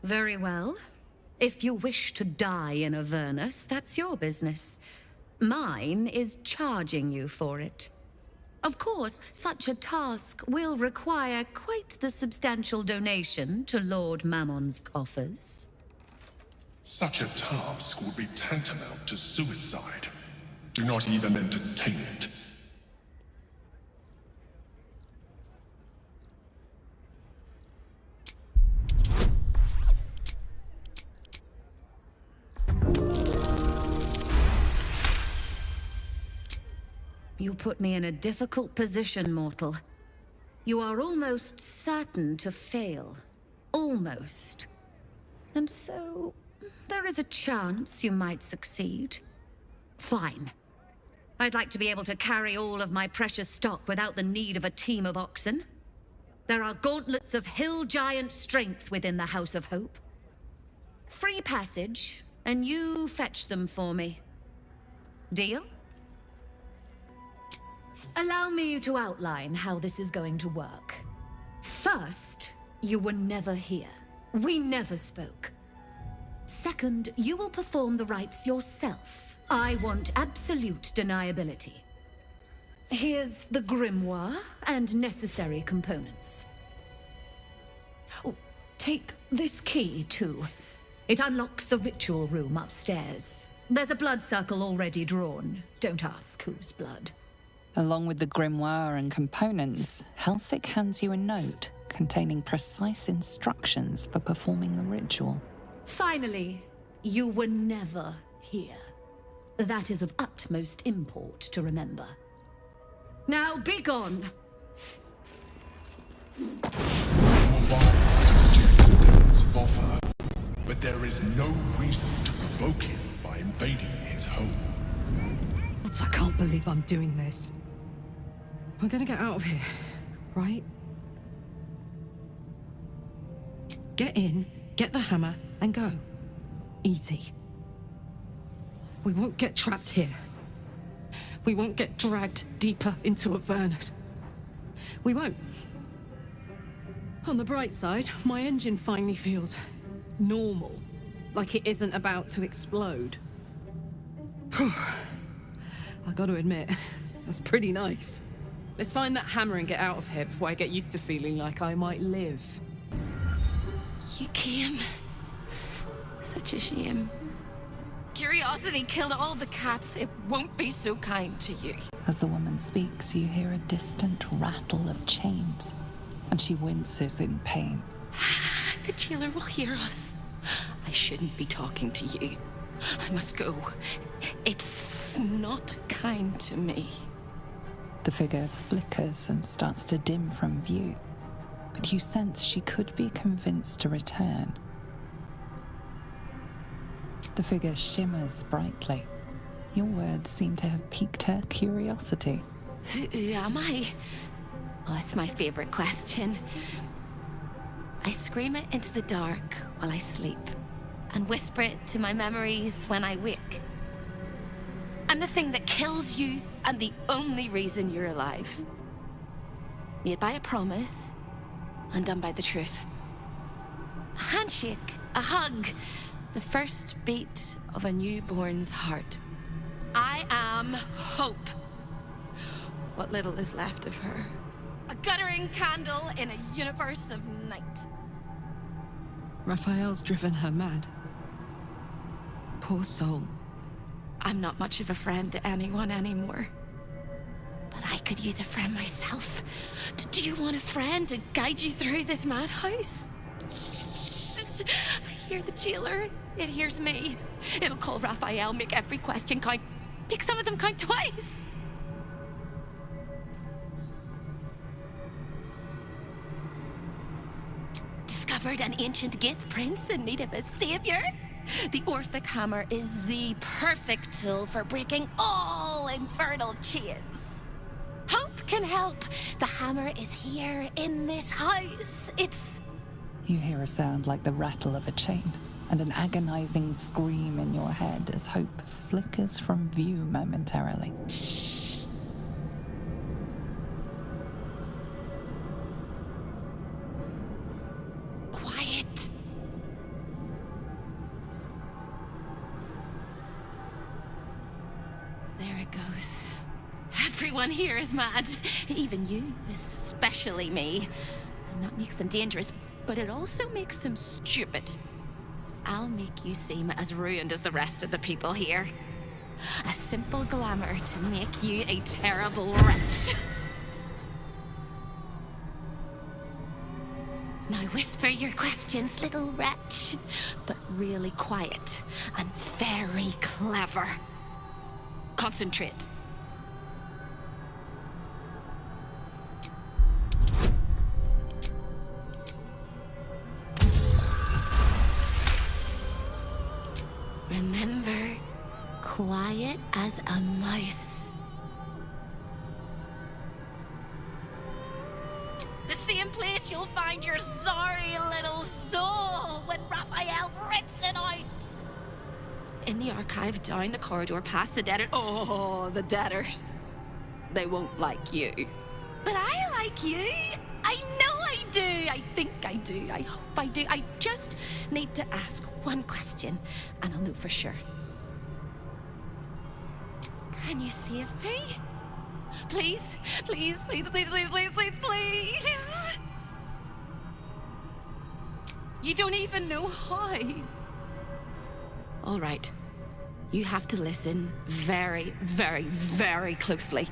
Very well. If you wish to die in Avernus, that's your business. Mine is charging you for it. Of course, such a task will require quite the substantial donation to Lord Mammon's coffers. Such a task would be tantamount to suicide. Do not even entertain it. You put me in a difficult position, mortal. You are almost certain to fail. Almost. And so, there is a chance you might succeed. Fine. I'd like to be able to carry all of my precious stock without the need of a team of oxen. There are gauntlets of hill giant strength within the House of Hope. Free passage, and you fetch them for me. Deal? Allow me to outline how this is going to work. First, you were never here. We never spoke. Second, you will perform the rites yourself. I want absolute deniability. Here's the grimoire and necessary components. Oh, take this key, too. It unlocks the ritual room upstairs. There's a blood circle already drawn. Don't ask whose blood. Along with the grimoire and components, Helsik hands you a note containing precise instructions for performing the ritual. Finally, you were never here. That is of utmost import to remember. Now be gone! Devil's offer, but there is no reason to provoke him by invading his home. I can't believe I'm doing this. We're gonna get out of here, right? Get in, get the hammer, and go. Easy. We won't get trapped here. We won't get dragged deeper into Avernus. We won't. On the bright side, my engine finally feels normal. Like it isn't about to explode. I gotta admit, that's pretty nice. Let's find that hammer and get out of here before I get used to feeling like I might live. You came. Such a shame. Curiosity killed all the cats. It won't be so kind to you. As the woman speaks, you hear a distant rattle of chains, and she winces in pain. The jailer will hear us. I shouldn't be talking to you. I must go. It's not kind to me. The figure flickers and starts to dim from view, but you sense she could be convinced to return. The figure shimmers brightly. Your words seem to have piqued her curiosity. Who am I? Oh, it's my favorite question. I scream it into the dark while I sleep, and whisper it to my memories when I wake. I'm the thing that kills you, and the only reason you're alive. Made by a promise, undone by the truth. A handshake, a hug, the first beat of a newborn's heart. I am hope. What little is left of her. A guttering candle in a universe of night. Raphael's driven her mad. Poor soul. I'm not much of a friend to anyone anymore. But I could use a friend myself. Do you want a friend to guide you through this madhouse? I hear the jailer. It hears me. It'll call Raphael, make every question count. Make some of them count twice. Discovered an ancient gift, prince in need of a savior. The Orphic hammer is the perfect tool for breaking all infernal chains. Hope can help. The hammer is here in this house. It's... You hear a sound like the rattle of a chain, and an agonizing scream in your head as hope flickers from view momentarily. Shh. Quiet. it goes. Everyone here is mad. Even you, especially me. And that makes them dangerous, but it also makes them stupid. I'll make you seem as ruined as the rest of the people here. A simple glamour to make you a terrible wretch. Now whisper your questions, little wretch. But really quiet and very clever. Concentrate. Remember, quiet as a mouse. The same place you'll find your sorry little soul when Raphael rips it out. In the archive, down the corridor, past the debtor. Oh, the debtors. They won't like you. But I like you. I know I do. I think I do. I hope I do. I just need to ask one question, and I'll know for sure. Can you save me? Please? Please, please, please, please, please, please, please. You don't even know how. All right. You have to listen very, very, very closely.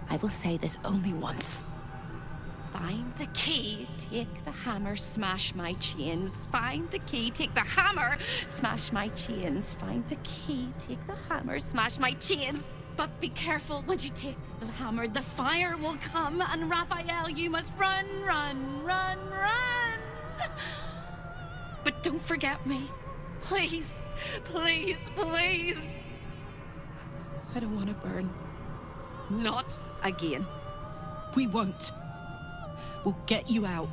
I will say this only once. Find the key, take the hammer, smash my chains. Find the key, take the hammer, smash my chains. Find the key, take the hammer, smash my chains. But be careful, once you take the hammer, the fire will come, and Raphael, you must run, run, run, run. But don't forget me. Please, please, please. I don't want to burn. Not again. We won't. We'll get you out.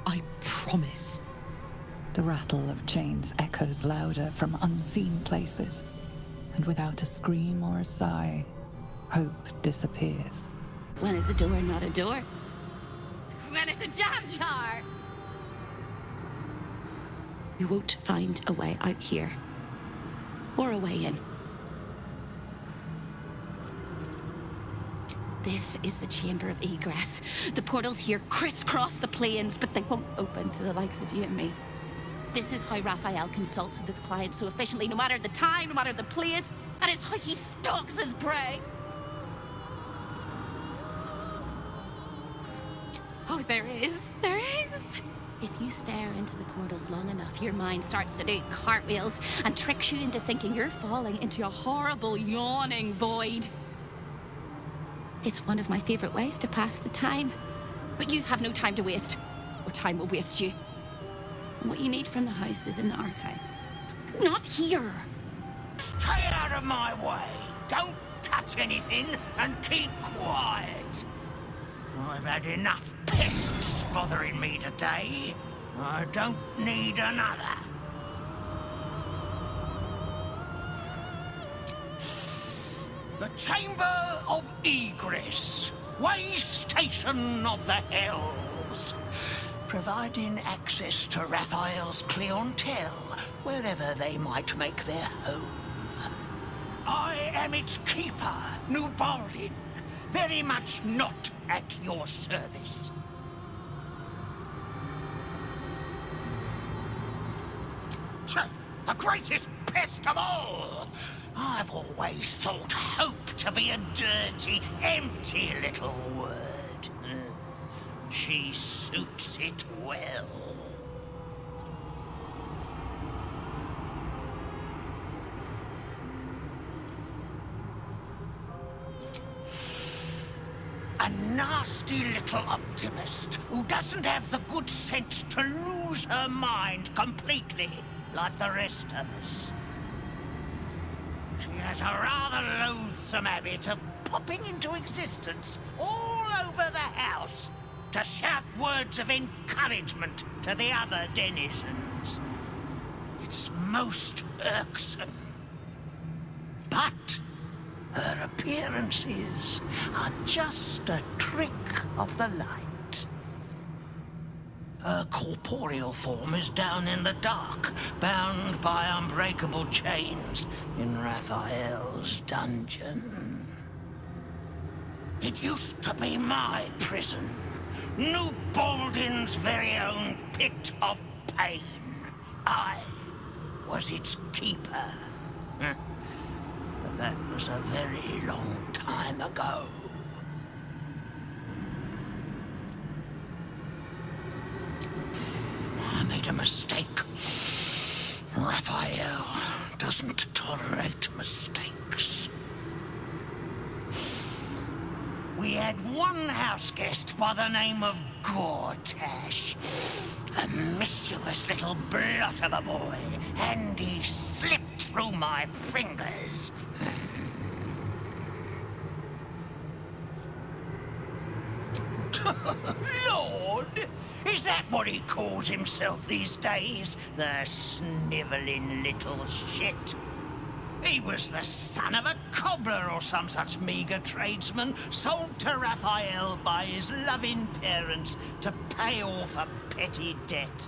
I promise. The rattle of chains echoes louder from unseen places, and without a scream or a sigh, hope disappears. When is a door not a door? When it's a jam jar! You won't find a way out here. Or a way in. This is the chamber of egress. The portals here crisscross the planes, but they won't open to the likes of you and me. This is how Raphael consults with his clients so efficiently, no matter the time, no matter the place, and it's how he stalks his prey. Oh, there is. If you stare into the portals long enough, your mind starts to do cartwheels and tricks you into thinking you're falling into a horrible, yawning void. It's one of my favorite ways to pass the time. But you have no time to waste, or time will waste you. And what you need from the house is in the archive. Not here! Stay out of my way! Don't touch anything and keep quiet! I've had enough pests bothering me today. I don't need another. The Chamber of Egress. Way station of the Hells. Providing access to Raphael's clientele, wherever they might make their home. I am its keeper, New Baldin. Very much not at your service. The greatest pest of all! I've always thought hope to be a dirty, empty little word. She suits it well. A nasty little optimist who doesn't have the good sense to lose her mind completely, like the rest of us. She has a rather loathsome habit of popping into existence all over the house to shout words of encouragement to the other denizens. It's most irksome. But her appearances are just a trick of the light. Her corporeal form is down in the dark, bound by unbreakable chains in Raphael's dungeon. It used to be my prison, New Baldin's very own pit of pain. I was its keeper. But that was a very long time ago. I made a mistake. Raphael doesn't tolerate mistakes. We had one house guest by the name of Gortash. A mischievous little blot of a boy, and he slipped through my fingers. Lord! Is that what he calls himself these days? The snivelling little shit? He was the son of a cobbler or some such meager tradesman, sold to Raphael by his loving parents to pay off a petty debt.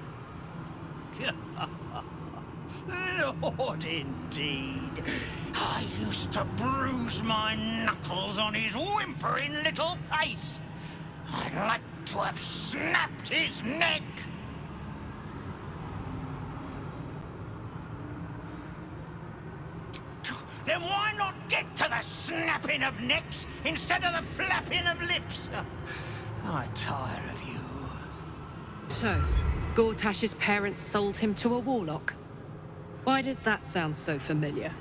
Lord, indeed. I used to bruise my knuckles on his whimpering little face. I'd like to have snapped his neck. Then why not get to the snapping of necks instead of the flapping of lips? I tire of you. So, Gortash's parents sold him to a warlock. Why does that sound so familiar?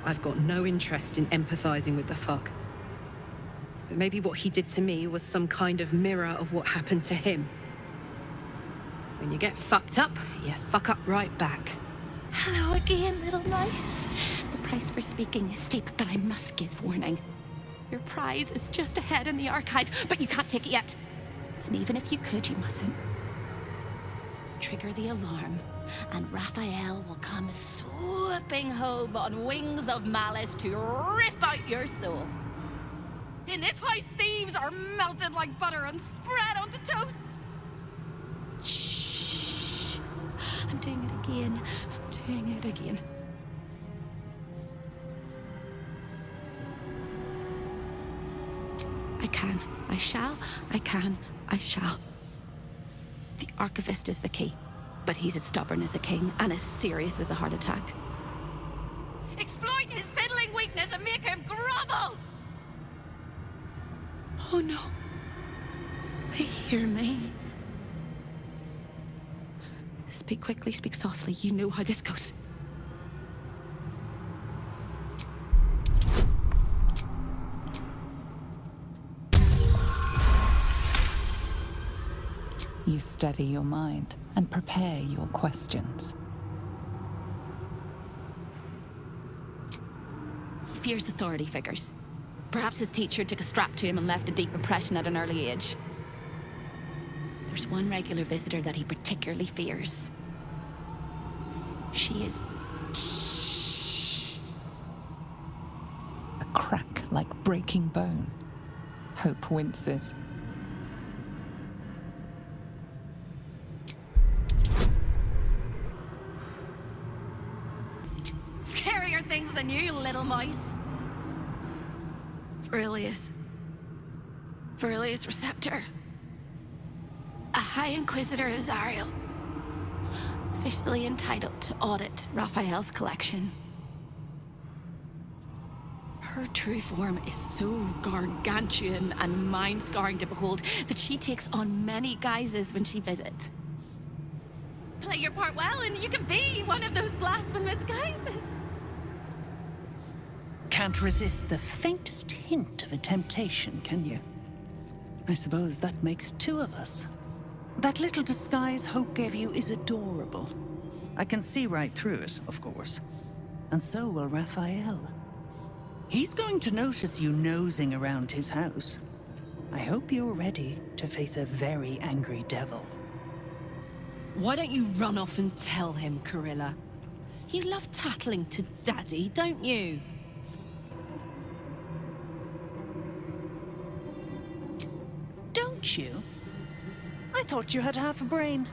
I've got no interest in empathizing with the fuck. But maybe what he did to me was some kind of mirror of what happened to him. When you get fucked up, you fuck up right back. Hello again, little mice. The price for speaking is steep, but I must give warning. Your prize is just ahead in the archive, but you can't take it yet. And even if you could, you mustn't. Trigger the alarm, and Raphael will come swooping home on wings of malice to rip out your soul. In this house, thieves are melted like butter and spread onto toast. Shh. I'm doing it again. I'm doing it again. I can. I shall. I can. I shall. The archivist is the key, but he's as stubborn as a king and as serious as a heart attack. Exploit his fiddling weakness and make him grovel! Oh no. They hear me. Speak quickly, speak softly. You know how this goes. You steady your mind and prepare your questions. He fears authority figures. Perhaps his teacher took a strap to him and left a deep impression at an early age. There's one regular visitor that he particularly fears. She is... Shh. A crack like breaking bone. Hope winces. Scarier things than you, little mouse. Verilius Receptor. A High Inquisitor of Zariel. Officially entitled to audit Raphael's collection. Her true form is so gargantuan and mind-scarring to behold that she takes on many guises when she visits. Play your part well and you can be one of those blasphemous guises. Can't resist the faintest hint of a temptation, can you? I suppose that makes two of us. That little disguise Hope gave you is adorable. I can see right through it, of course. And so will Raphael. He's going to notice you nosing around his house. I hope you're ready to face a very angry devil. Why don't you run off and tell him, Corilla? You love tattling to Daddy, don't you? Don't you? I thought you had half a brain.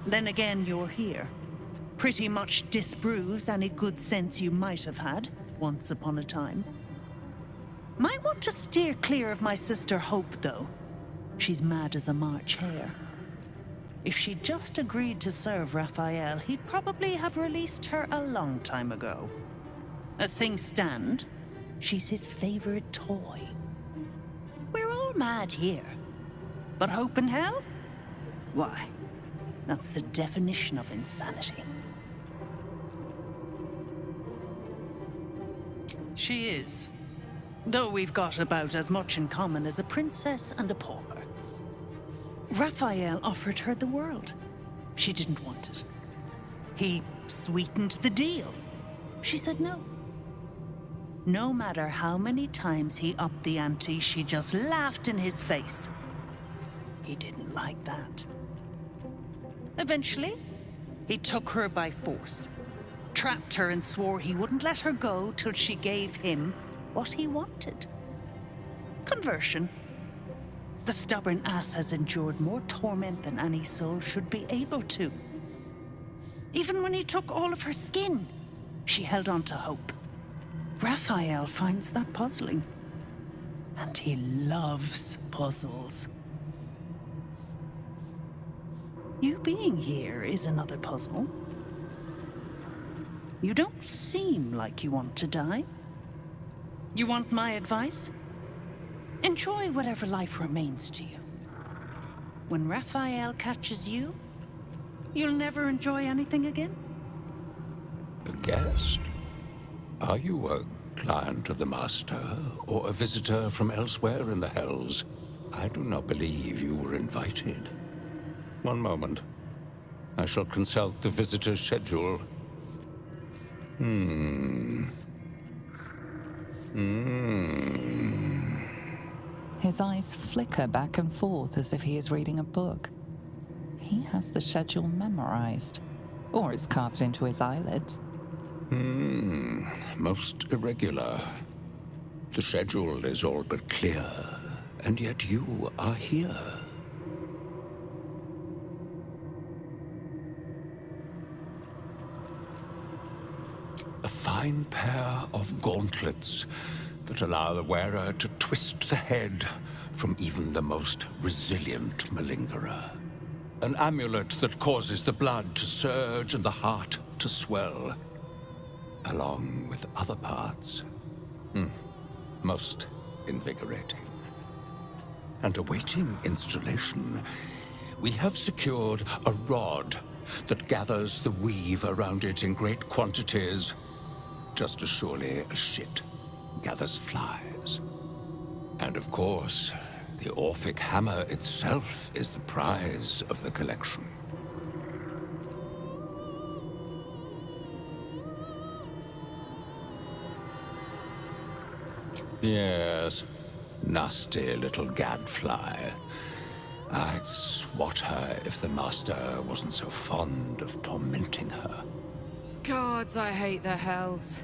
Then again, you're here. Pretty much disproves any good sense you might have had once upon a time. Might want to steer clear of my sister Hope, though. She's mad as a March hare. If she'd just agreed to serve Raphael, he'd probably have released her a long time ago. As things stand, she's his favorite toy. We're all mad here. But Hope in hell? Why, that's the definition of insanity. She is. Though we've got about as much in common as a princess and a pauper. Raphael offered her the world. She didn't want it. He sweetened the deal. She said no. No matter how many times he upped the ante, she just laughed in his face. He didn't like that. Eventually, he took her by force, trapped her and swore he wouldn't let her go till she gave him what he wanted. Conversion. The stubborn ass has endured more torment than any soul should be able to. Even when he took all of her skin, she held on to hope. Raphael finds that puzzling. And he loves puzzles. You being here is another puzzle. You don't seem like you want to die. You want my advice? Enjoy whatever life remains to you. When Raphael catches you, you'll never enjoy anything again? A guest? Are you a client of the Master, or a visitor from elsewhere in the Hells? I do not believe you were invited. One moment. I shall consult the visitor's schedule. His eyes flicker back and forth as if he is reading a book. He has the schedule memorized, or it's carved into his eyelids. Most irregular. The schedule is all but clear, and yet you are here. A fine pair of gauntlets that allow the wearer to twist the head from even the most resilient malingerer. An amulet that causes the blood to surge and the heart to swell, along with other parts. Most invigorating. And awaiting installation, we have secured a rod that gathers the weave around it in great quantities, just as surely as shit gathers flies. And of course, the Orphic hammer itself is the prize of the collection. Yes, nasty little gadfly. I'd swat her if the Master wasn't so fond of tormenting her. Gods, I hate the Hells.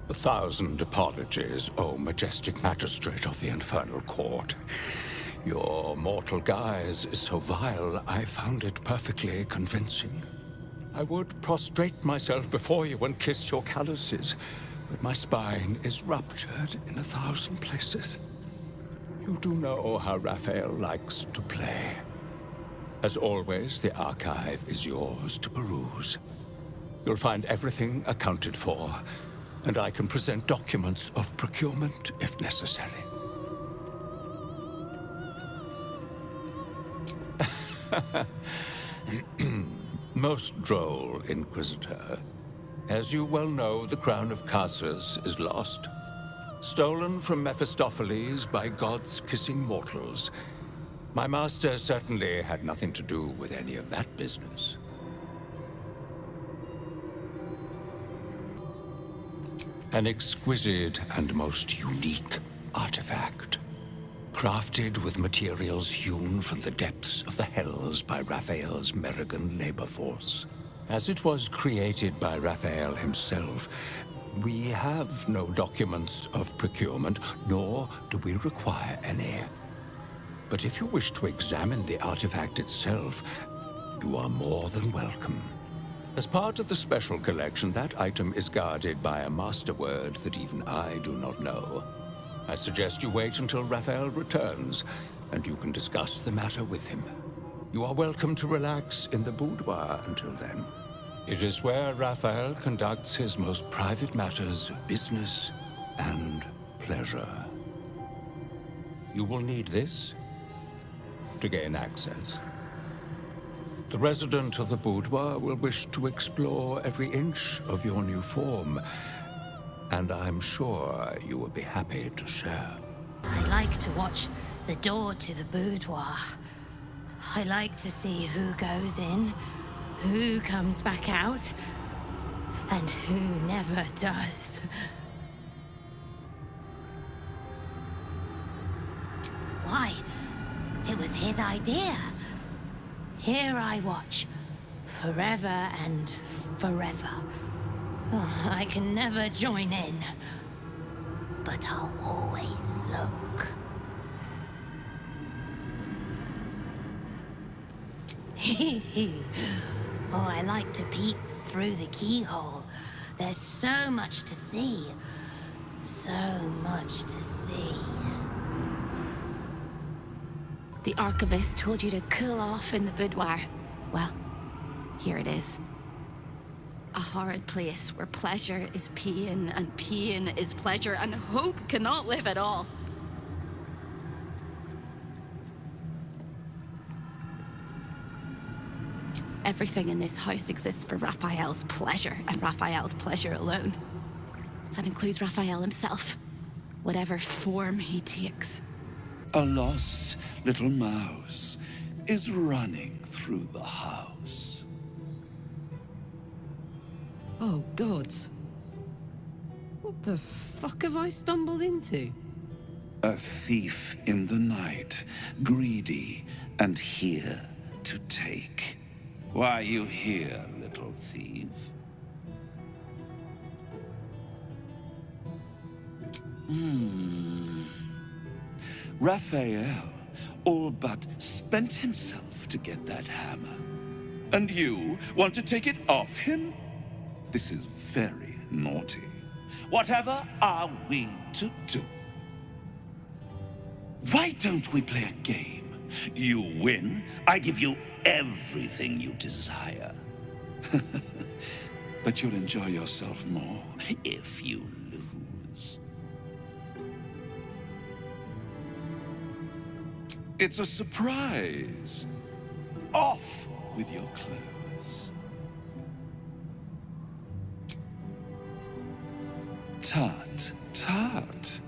A thousand apologies, O majestic magistrate of the Infernal Court. Your mortal guise is so vile, I found it perfectly convincing. I would prostrate myself before you and kiss your calluses, but my spine is ruptured in 1,000 places. You do know how Raphael likes to play. As always, the archive is yours to peruse. You'll find everything accounted for, and I can present documents of procurement if necessary. Most droll, Inquisitor. As you well know, the crown of Casus is lost. Stolen from Mephistopheles by gods kissing mortals. My master certainly had nothing to do with any of that business. An exquisite and most unique artifact. Crafted with materials hewn from the depths of the Hells by Raphael's Merrigan labor force. As it was created by Raphael himself, We have no documents of procurement, nor do we require any. But if you wish to examine the artifact itself, you are more than welcome. As part of the special collection, that item is guarded by a master word that even I do not know. I suggest you wait until Raphael returns, and you can discuss the matter with him. You are welcome to relax in the boudoir until then. It is where Raphael conducts his most private matters of business and pleasure. You will need this to gain access. The resident of the boudoir will wish to explore every inch of your new form, and I'm sure you will be happy to share. I like to watch the door to the boudoir. I like to see who goes in, who comes back out, and who never does. Why? It was his idea. Here I watch, forever and forever. Oh, I can never join in, but I'll always look. Oh, I like to peep through the keyhole. There's so much to see. So much to see. The archivist told you to cool off in the boudoir. Well, here it is. A horrid place where pleasure is pain, and pain is pleasure, and hope cannot live at all. Everything in this house exists for Raphael's pleasure, and Raphael's pleasure alone. That includes Raphael himself, whatever form he takes. A lost little mouse is running through the house. Oh, gods. What the fuck have I stumbled into? A thief in the night, greedy and here to take. Why are you here, little thief? Raphael all but spent himself to get that hammer. And you want to take it off him? This is very naughty. Whatever are we to do? Why don't we play a game? You win, I give you everything you desire. But you'll enjoy yourself more if you lose. It's a surprise. Off with your clothes. Tut, tut.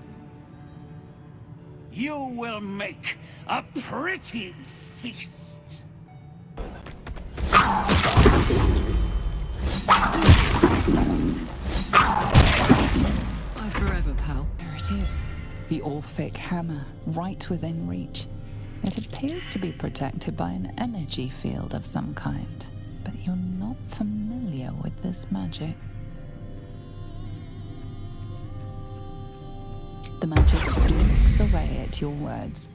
You will make a pretty feast. Bye forever, pal. There it is. The Orphic hammer, right within reach. It appears to be protected by an energy field of some kind, but you're not familiar with this magic. The magic blinks away at your words.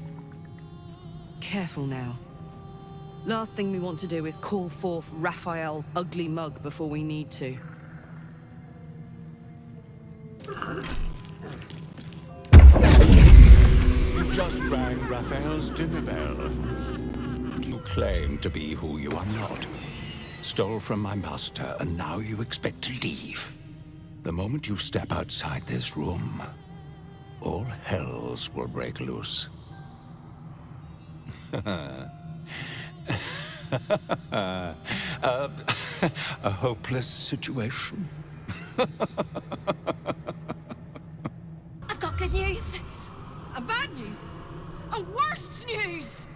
Careful now. Last thing we want to do is call forth Raphael's ugly mug before we need to. You just rang Raphael's dinner bell. You claim to be who you are not. Stole from my master, and now you expect to leave. The moment you step outside this room, all hells will break loose. A hopeless situation. I've got good news. And bad news. And worst news.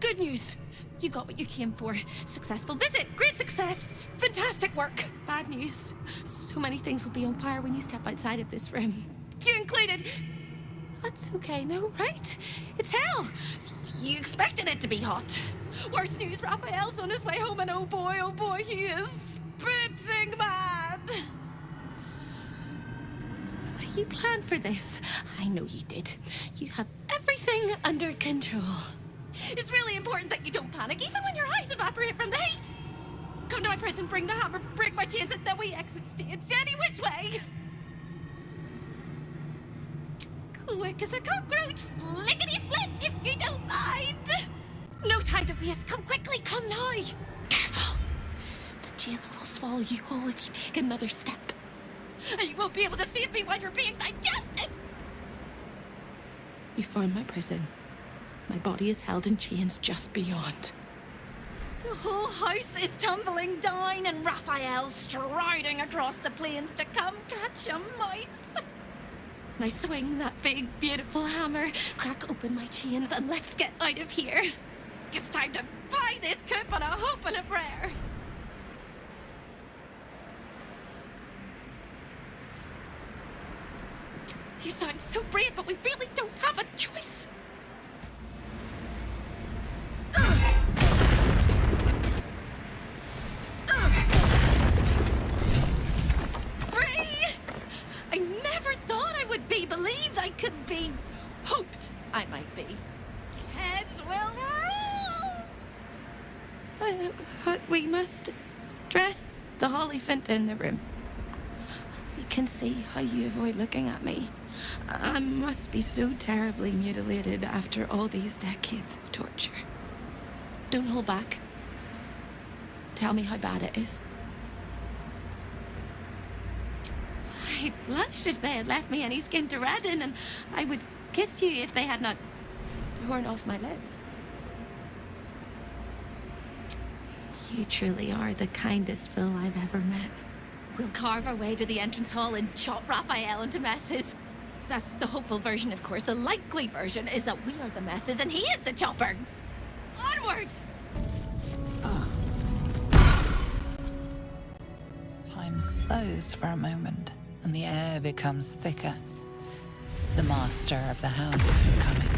Good news. You got what you came for. Successful visit. Great success. Fantastic work. Bad news. So many things will be on fire when you step outside of this room. You included. That's okay, no, right? It's hell. You expected it to be hot. Worst news, Raphael's on his way home, and oh boy, he is spitting mad. You planned for this. I know you did. You have everything under control. It's really important that you don't panic, even when your eyes evaporate from the heat. Come to my prison, bring the hammer, break my chains, and then we exit stage any which way. Quick as a cockroach, lickety-split, if you don't mind. No time to waste. Come quickly, come now. Careful. The jailer will swallow you whole if you take another step. And you won't be able to save me while you're being digested. You found my prison. My body is held in chains just beyond. The whole house is tumbling down and Raphael striding across the plains to come catch a mouse. Now swing that big, beautiful hammer, crack open my chains, and let's get out of here. It's time to fly this coop on a hope and a prayer. You sound so brave, but we really don't have a choice. Free! I never thought I would be believed. I could be hoped I might be. Heads will roll! But we must dress the Hollyphant in the room. I can see how you avoid looking at me. I must be so terribly mutilated after all these decades of torture. Don't hold back. Tell me how bad it is. I'd blush if they had left me any skin to redden, and I would kiss you if they had not torn off my lips. You truly are the kindest fool I've ever met. We'll carve our way to the entrance hall and chop Raphael into messes. That's the hopeful version, of course. The likely version is that we are the messes and he is the chopper. Onward! Time slows for a moment, and the air becomes thicker. The master of the house is coming.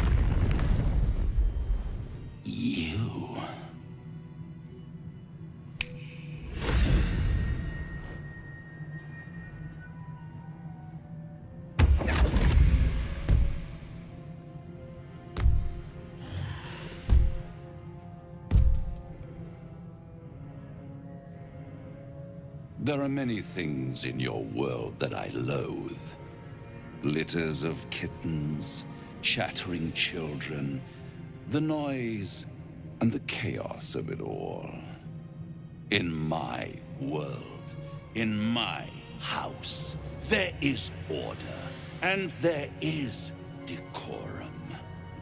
You. There are many things in your world that I loathe. Litters of kittens, chattering children, the noise and the chaos of it all. In my world, in my house, there is order and there is decorum.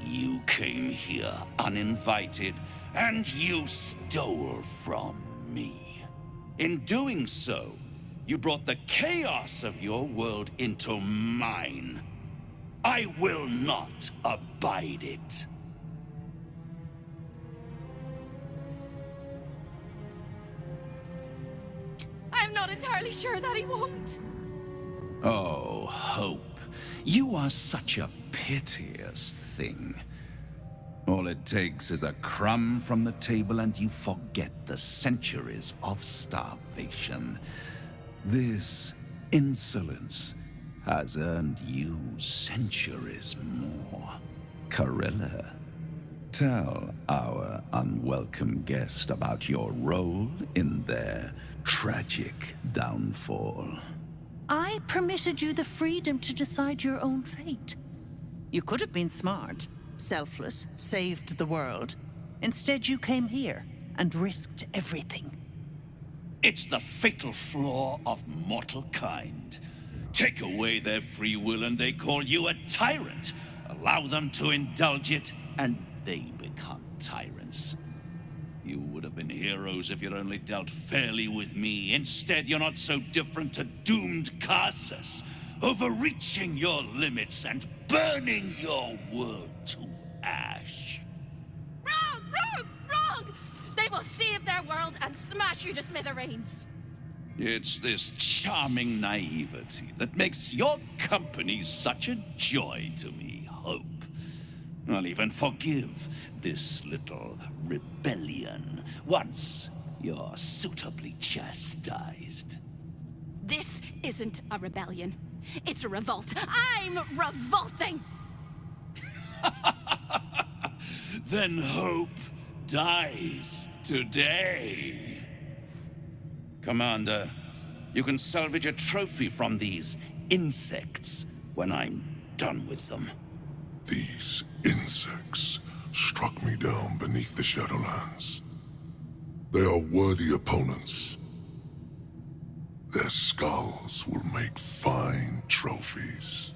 You came here uninvited and you stole from me. In doing so, you brought the chaos of your world into mine. I will not abide it. I'm not entirely sure that he won't. Oh, Hope, you are such a piteous thing. All it takes is a crumb from the table and you forget the centuries of starvation. This insolence has earned you centuries more. Carilla, tell our unwelcome guest about your role in their tragic downfall. I permitted you the freedom to decide your own fate. You could have been smart, selfless, saved the world. Instead, you came here and risked everything. It's the fatal flaw of mortal kind. Take away their free will and they call you a tyrant. Allow them to indulge it and they become tyrants. You would have been heroes if you'd only dealt fairly with me. Instead, you're not so different to doomed Carsus, overreaching your limits and burning your world to ash. Wrong! Wrong! Wrong! They will save their world and smash you to smithereens. It's this charming naivety that makes your company such a joy to me, Hope. I'll even forgive this little rebellion once you're suitably chastised. This isn't a rebellion. It's a revolt. I'm revolting! Then hope dies today. Commander, you can salvage a trophy from these insects when I'm done with them. These insects struck me down beneath the Shadowlands. They are worthy opponents. Their skulls will make fine trophies.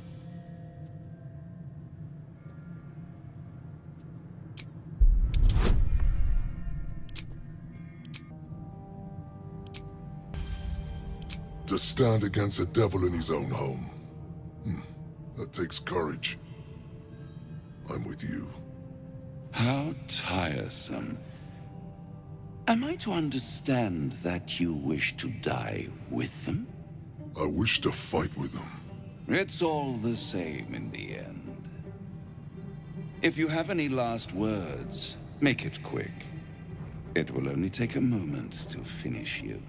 To stand against a devil in his own home. That takes courage. I'm with you. How tiresome. Am I to understand that you wish to die with them? I wish to fight with them. It's all the same in the end. If you have any last words, make it quick. It will only take a moment to finish you.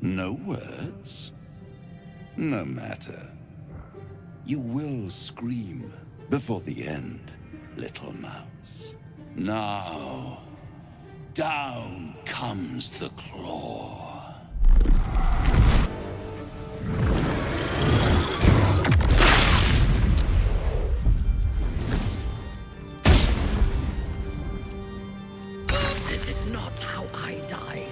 No words? No matter. You will scream before the end, little mouse. Now, down comes the claw. This is not how I die.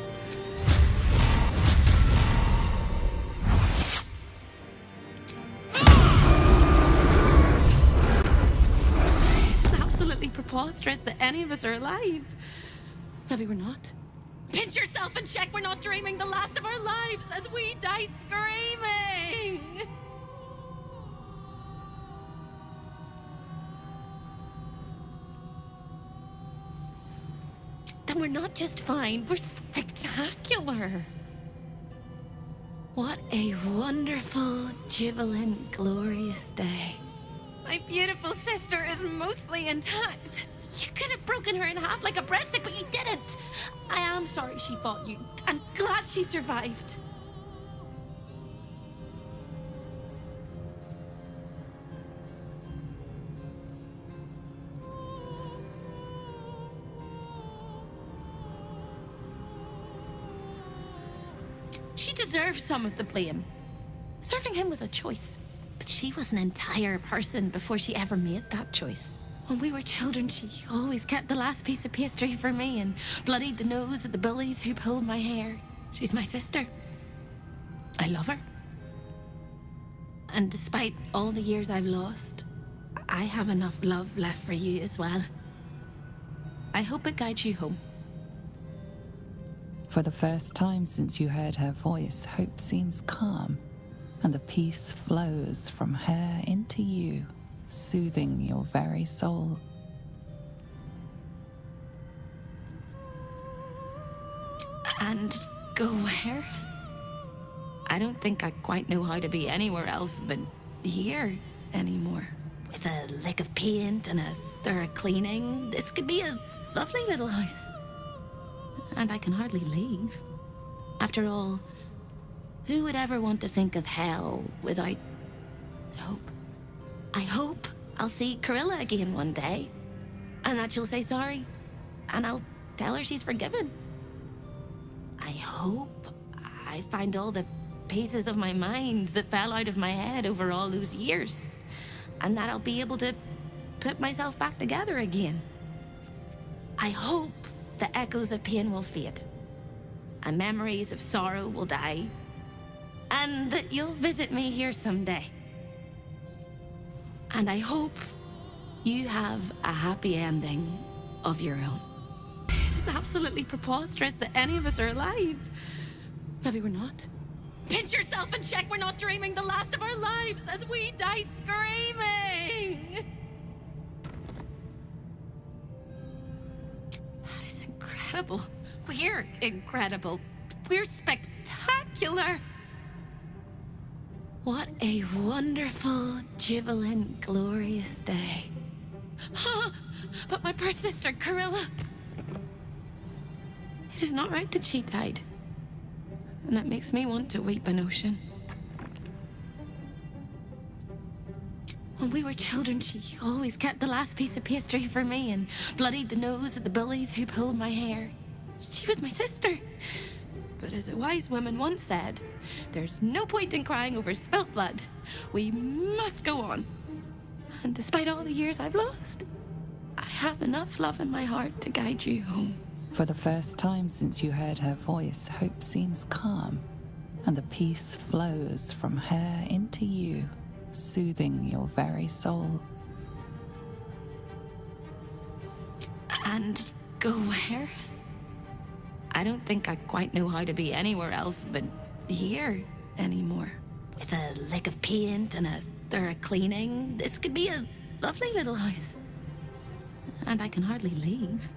Preposterous that any of us are alive. Maybe we're not. Pinch yourself and check we're not dreaming the last of our lives as we die screaming. Then we're not just fine, we're spectacular. What a wonderful, jubilant, glorious day. My beautiful sister is mostly intact. You could have broken her in half like a breadstick, but you didn't. I am sorry she fought you. I'm glad she survived. She deserves some of the blame. Serving him was a choice. But she was an entire person before she ever made that choice. When we were children, she always kept the last piece of pastry for me and bloodied the nose of the bullies who pulled my hair. She's my sister. I love her. And despite all the years I've lost, I have enough love left for you as well. I hope it guides you home. For the first time since you heard her voice, Hope seems calm, and the peace flows from her into you, soothing your very soul. And go where? I don't think I quite know how to be anywhere else but here anymore. With a lick of paint and a thorough cleaning, this could be a lovely little house. And I can hardly leave. After all, who would ever want to think of hell without hope? I hope I'll see Corilla again one day, and that she'll say sorry, and I'll tell her she's forgiven. I hope I find all the pieces of my mind that fell out of my head over all those years, and that I'll be able to put myself back together again. I hope the echoes of pain will fade, and memories of sorrow will die, and that you'll visit me here someday. And I hope you have a happy ending of your own. It is absolutely preposterous that any of us are alive. Maybe we're not. Pinch yourself and check we're not dreaming the last of our lives as we die screaming. That is incredible. We're incredible. We're spectacular. What a wonderful, jubilant, glorious day. But my poor sister, Corilla. It is not right that she died. And that makes me want to weep an ocean. When we were children, she always kept the last piece of pastry for me and bloodied the nose of the bullies who pulled my hair. She was my sister. But as a wise woman once said, there's no point in crying over spilt blood. We must go on. And despite all the years I've lost, I have enough love in my heart to guide you home. For the first time since you heard her voice, hope seems calm, and the peace flows from her into you, soothing your very soul. And go where? I don't think I quite know how to be anywhere else but here anymore. With a lick of paint and a thorough cleaning, this could be a lovely little house. And I can hardly leave.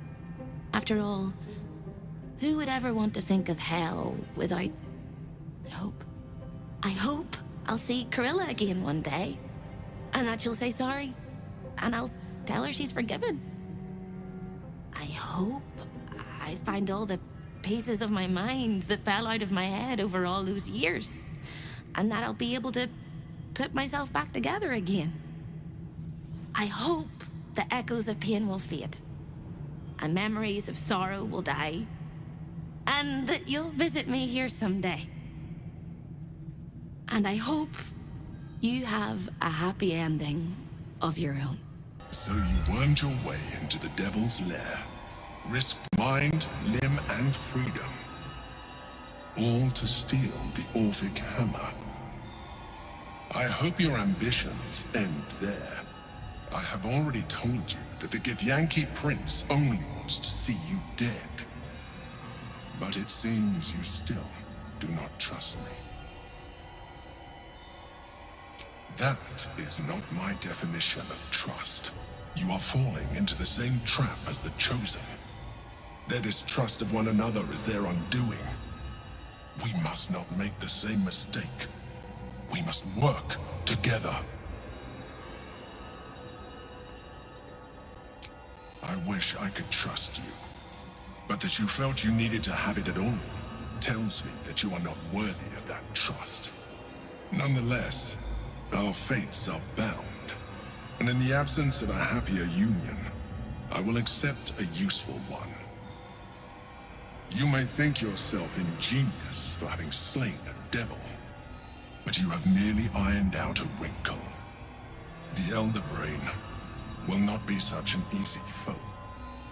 After all, who would ever want to think of hell without hope? I hope I'll see Corilla again one day, and that she'll say sorry, and I'll tell her she's forgiven. I hope I find all the pieces of my mind that fell out of my head over all those years, and that I'll be able to put myself back together again. I hope the echoes of pain will fade, and memories of sorrow will die, and that you'll visit me here someday. And I hope you have a happy ending of your own. So you wormed your way into the Devil's Lair, risked mind, limb, and freedom, all to steal the Orphic Hammer. I hope your ambitions end there. I have already told you that the Githyanki Prince only wants to see you dead. But it seems you still do not trust me. That is not my definition of trust. You are falling into the same trap as the Chosen. Their distrust of one another is their undoing. We must not make the same mistake. We must work together. I wish I could trust you, but that you felt you needed to have it at all tells me that you are not worthy of that trust. Nonetheless, our fates are bound, and in the absence of a happier union, I will accept a useful one. You may think yourself ingenious for having slain a devil, but you have merely ironed out a wrinkle. The Elder Brain will not be such an easy foe.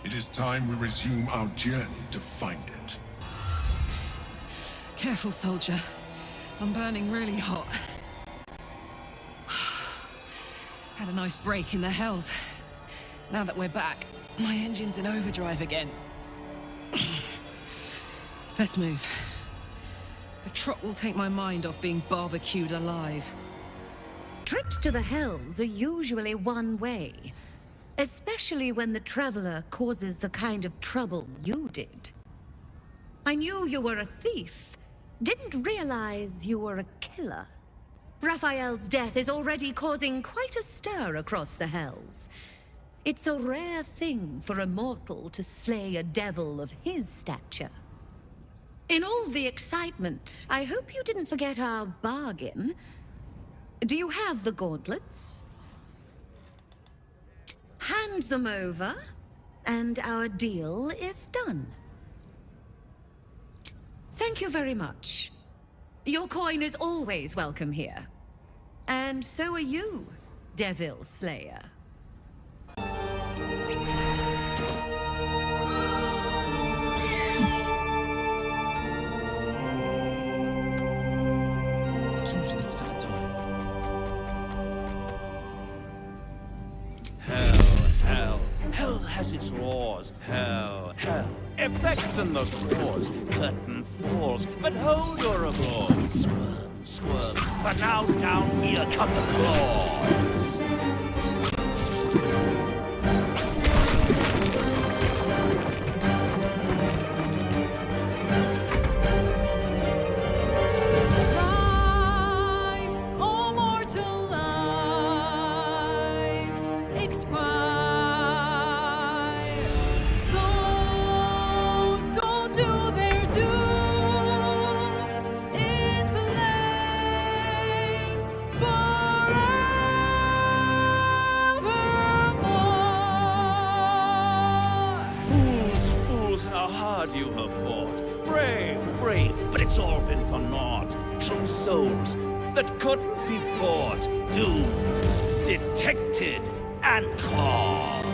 It is time we resume our journey to find it. Careful, soldier. I'm burning really hot. Had a nice break in the hells. Now that we're back, my engine's in overdrive again. Let's move. A trot will take my mind off being barbecued alive. Trips to the hells are usually one way, especially when the traveler causes the kind of trouble you did. I knew you were a thief, didn't realize you were a killer. Raphael's death is already causing quite a stir across the hells. It's a rare thing for a mortal to slay a devil of his stature. In all the excitement, I hope you didn't forget our bargain. Do you have the gauntlets? Hand them over, and our deal is done. Thank you very much. Your coin is always welcome here. And so are you, Devil Slayer. Two steps at a time. Hell has its laws. Hell. Effects and the cause. Curtain falls. But hold your applause. Squirm. For now down here come the claws. Souls go to souls that couldn't be bought, doomed, detected, and caught.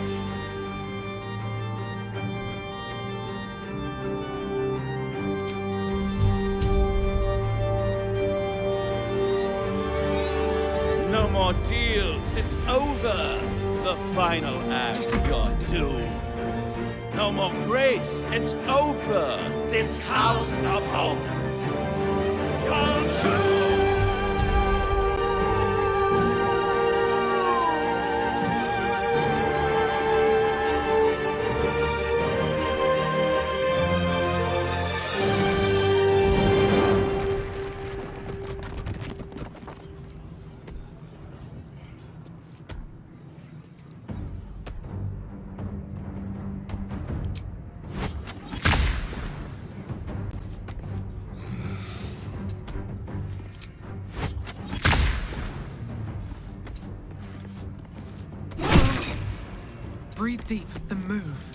No more deals, it's over. The final act, you're doomed. No more grace, it's over. This house of hope. Baldur! Breathe deep and move.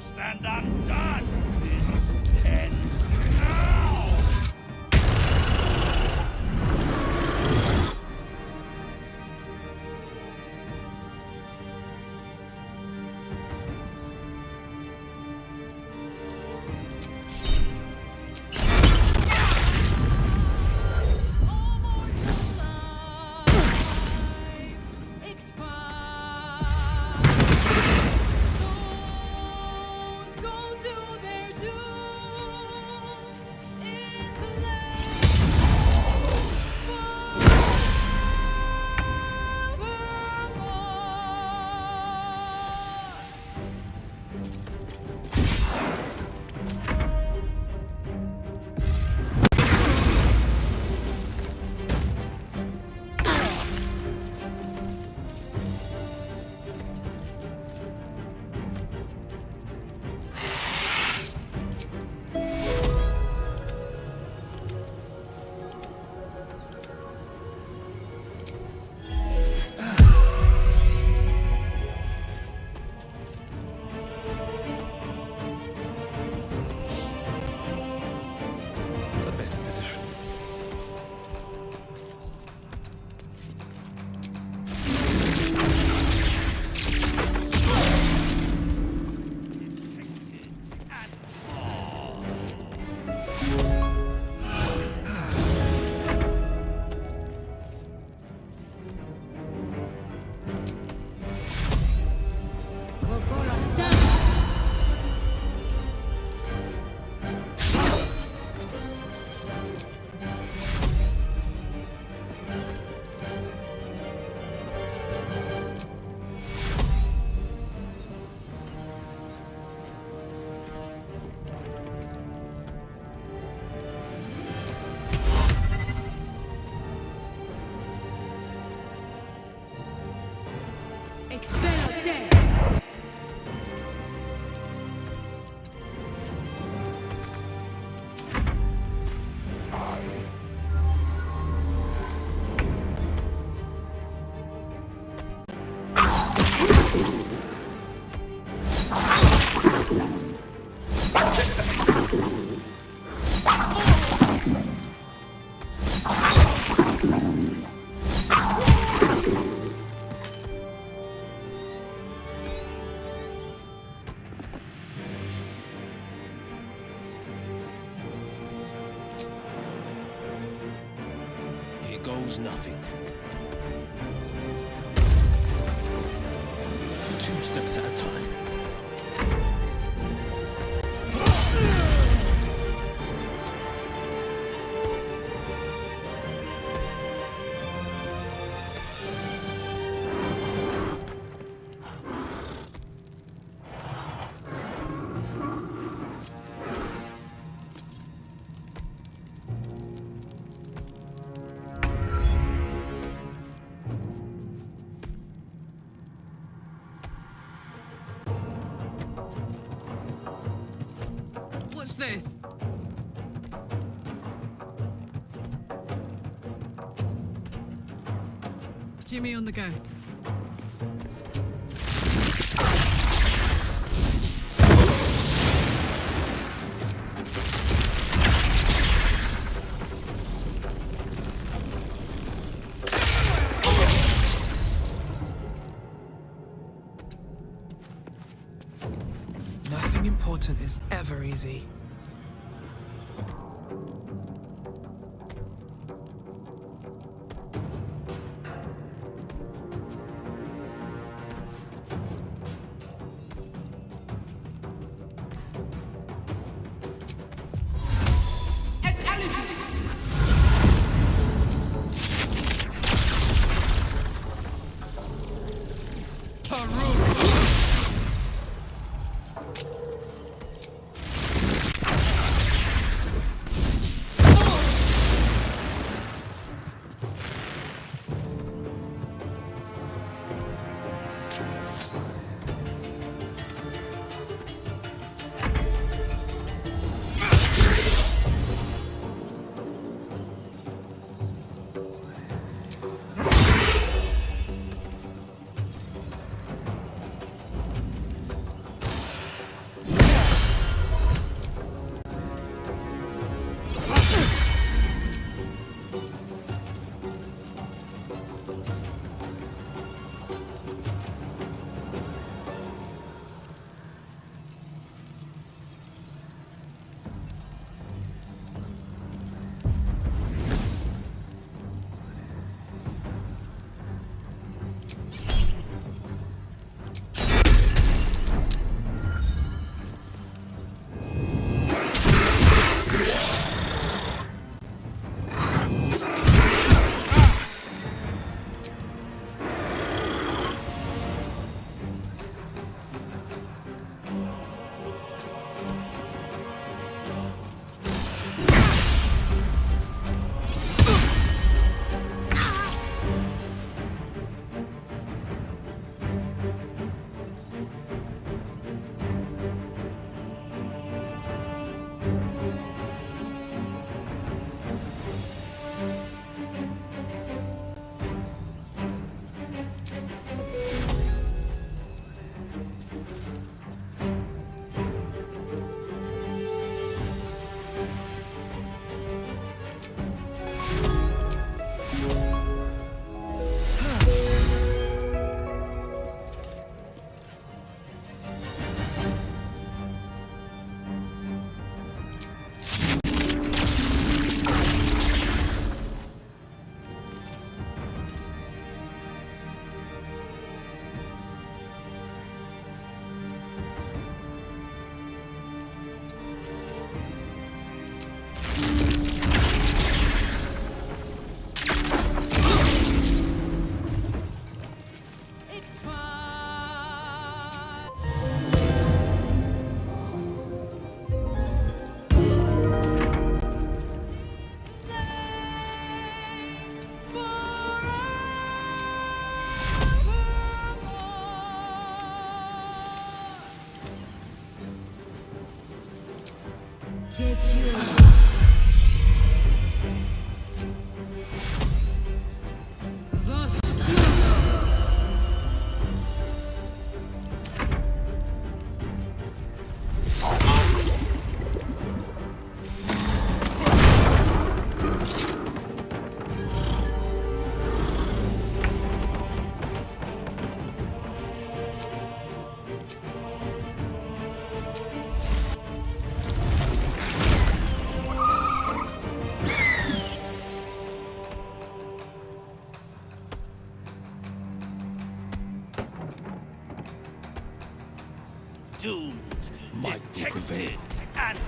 Stand undone! This ends now! Here goes nothing. steps at a time. Watch this. Jimmy on the go. Nothing important is ever easy. doomed, Might will prevail. detected, and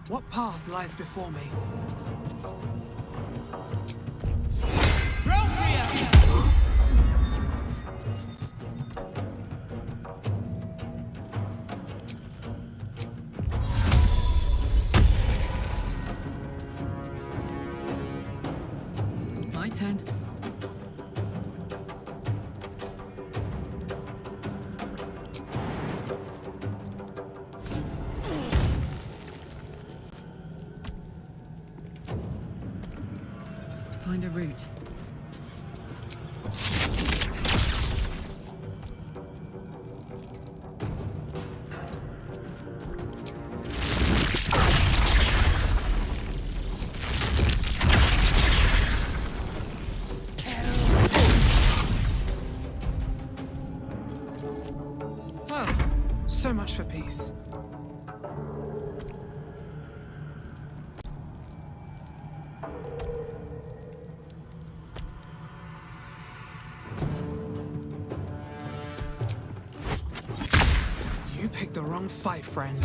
What path lies before me? My turn. Find a route. Well, so much for peace. You picked the wrong fight, friend.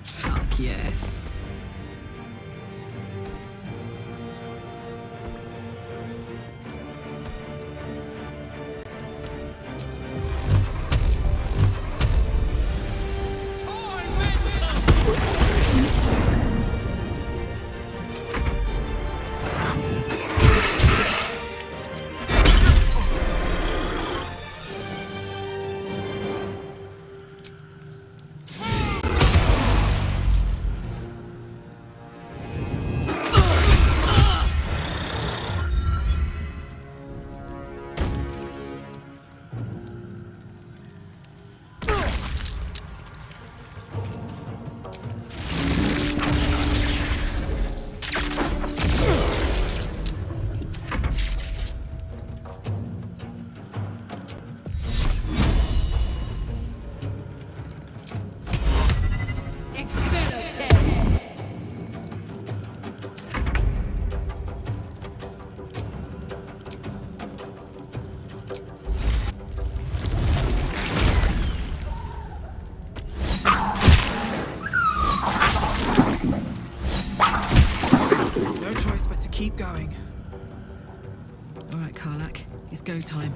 Fuck yes. No choice but to keep going. All right, Karlak, it's go time.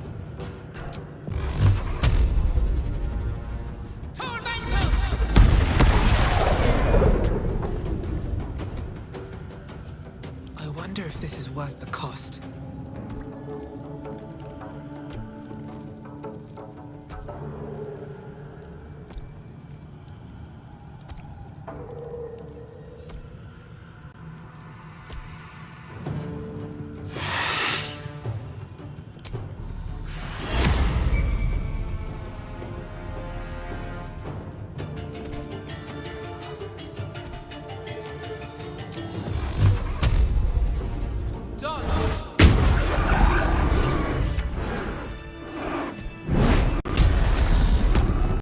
I wonder if this is worth the cost.